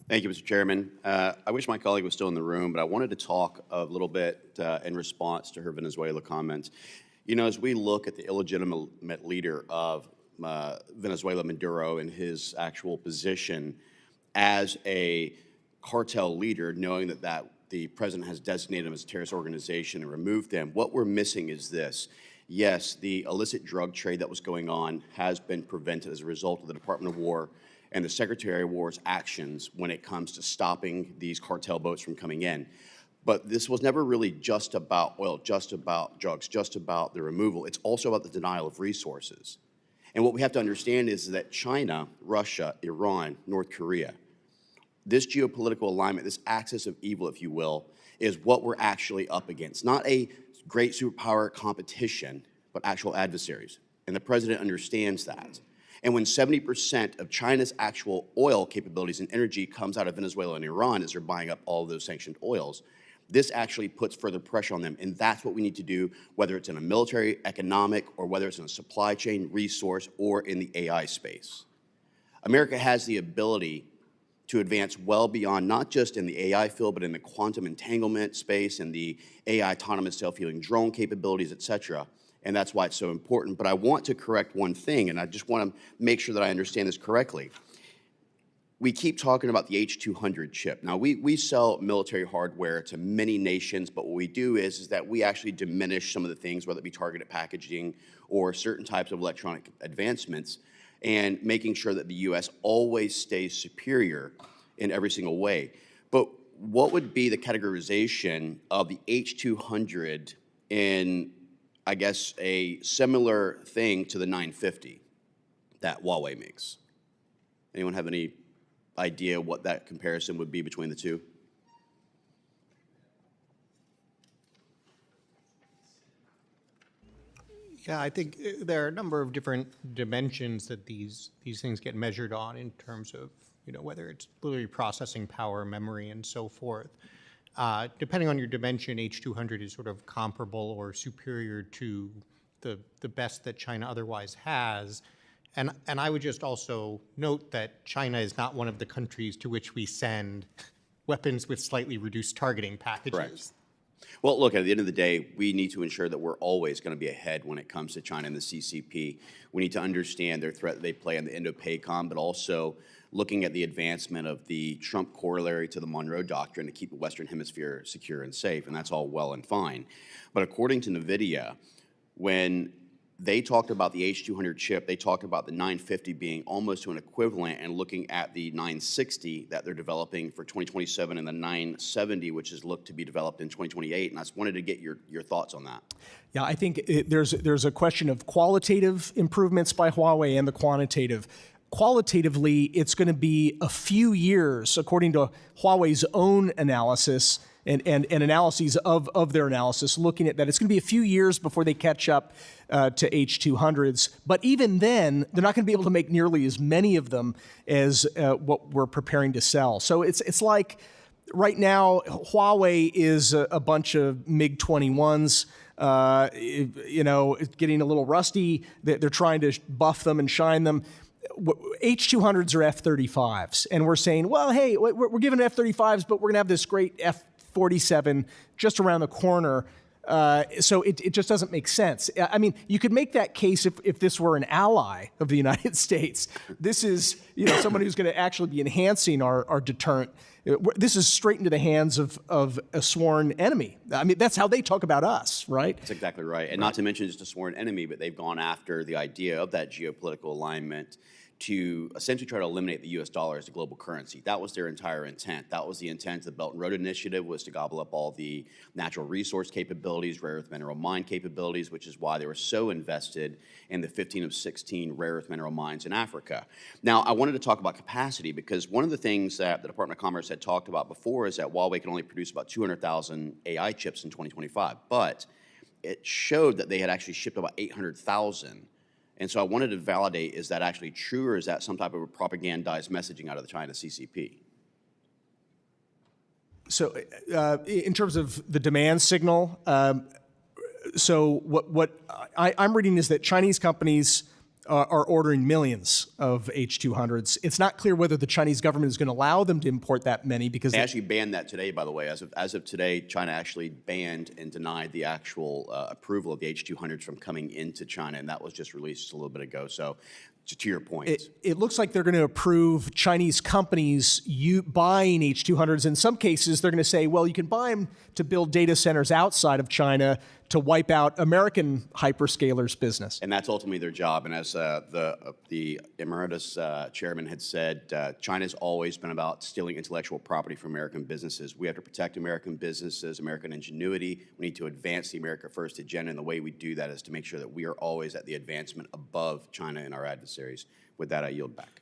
Thank you, Mr. Chairman. I wish my colleague was still in the room, but I wanted to talk a little bit in response to her Venezuela comments. You know, as we look at the illegitimate leader of Venezuela, Maduro, and his actual position as a cartel leader, knowing that the president has designated him as a terrorist organization and removed them, what we're missing is this. Yes, the illicit drug trade that was going on has been prevented as a result of the Department of War and the Secretary of War's actions when it comes to stopping these cartel boats from coming in. But this was never really just about oil, just about drugs, just about the removal. It's also about the denial of resources. And what we have to understand is that China, Russia, Iran, North Korea, this geopolitical alignment, this axis of evil, if you will, is what we're actually up against. Not a great superpower competition, but actual adversaries. And the president understands that. And when 70% of China's actual oil capabilities and energy comes out of Venezuela and Iran as they're buying up all of those sanctioned oils, this actually puts further pressure on them. And that's what we need to do, whether it's in a military, economic, or whether it's in a supply chain, resource, or in the AI space. America has the ability to advance well beyond, not just in the AI field, but in the quantum entanglement space and the AI autonomous self-healing drone capabilities, et cetera. And that's why it's so important. But I want to correct one thing, and I just want to make sure that I understand this correctly. We keep talking about the H200 chip. Now, we sell military hardware to many nations, but what we do is that we actually diminish some of the things, whether it be targeted packaging or certain types of electronic advancements, and making sure that the U.S. always stays superior in every single way. But what would be the categorization of the H200 in, I guess, a similar thing to the 950 that Huawei makes? Anyone have any idea what that comparison would be between the two? Yeah, I think there are a number of different dimensions that these things get measured on in terms of, you know, whether it's literally processing power, memory, and so forth. Depending on your dimension, H200 is sort of comparable or superior to the best that China otherwise has. And I would just also note that China is not one of the countries to which we send weapons with slightly reduced targeting packages. Correct. Well, look, at the end of the day, we need to ensure that we're always going to be ahead when it comes to China and the CCP. We need to understand their threat that they play in the Indo-PACOM, but also looking at the advancement of the Trump corollary to the Monroe Doctrine to keep the Western Hemisphere secure and safe, and that's all well and fine. But according to NVIDIA, when they talked about the H200 chip, they talked about the 950 being almost to an equivalent, and looking at the 960 that they're developing for 2027 and the 970, which is looked to be developed in 2028. And I just wanted to get your thoughts on that. Yeah, I think there's a question of qualitative improvements by Huawei and the quantitative. Qualitatively, it's going to be a few years, according to Huawei's own analysis and analyses of their analysis, looking at that. It's going to be a few years before they catch up to H200s. But even then, they're not going to be able to make nearly as many of them as what we're preparing to sell. So it's like right now, Huawei is a bunch of MiG-21s. You know, getting a little rusty. They're trying to buff them and shine them. H200s are F-35s, and we're saying, well, hey, we're giving F-35s, but we're going to have this great F-47 just around the corner. So it just doesn't make sense. I mean, you could make that case if this were an ally of the United States. This is, you know, someone who's going to actually be enhancing our deterrent. This is straight into the hands of a sworn enemy. I mean, that's how they talk about us, right? That's exactly right. And not to mention just a sworn enemy, but they've gone after the idea of that geopolitical alignment to essentially try to eliminate the U.S. dollar as a global currency. That was their entire intent. That was the intent of the Belt and Road Initiative, was to gobble up all the natural resource capabilities, rare earth mineral mine capabilities, which is why they were so invested in the 15 of 16 rare earth mineral mines in Africa. Now, I wanted to talk about capacity, because one of the things that the Department of Commerce had talked about before is that Huawei can only produce about 200,000 AI chips in 2025, but it showed that they had actually shipped about 800,000. And so I wanted to validate, is that actually true, or is that some type of propagandized messaging out of the China CCP? So in terms of the demand signal, so what I'm reading is that Chinese companies are ordering millions of H-200s. It's not clear whether the Chinese government is going to allow them to import that many because They actually banned that today, by the way. As of today, China actually banned and denied the actual approval of the H-200s from coming into China, and that was just released a little bit ago. So to your point. it looks like they're going to approve Chinese companies buying H-200s. In some cases, they're going to say, well, you can buy them to build data centers outside of China to wipe out American hyperscalers' business. And that's ultimately their job. And as the emeritus chairman had said, China's always been about stealing intellectual property from American businesses. We have to protect American businesses, American ingenuity. We need to advance the America First agenda, and the way we do that is to make sure that we are always at the advancement above China and our adversaries. With that, I yield back.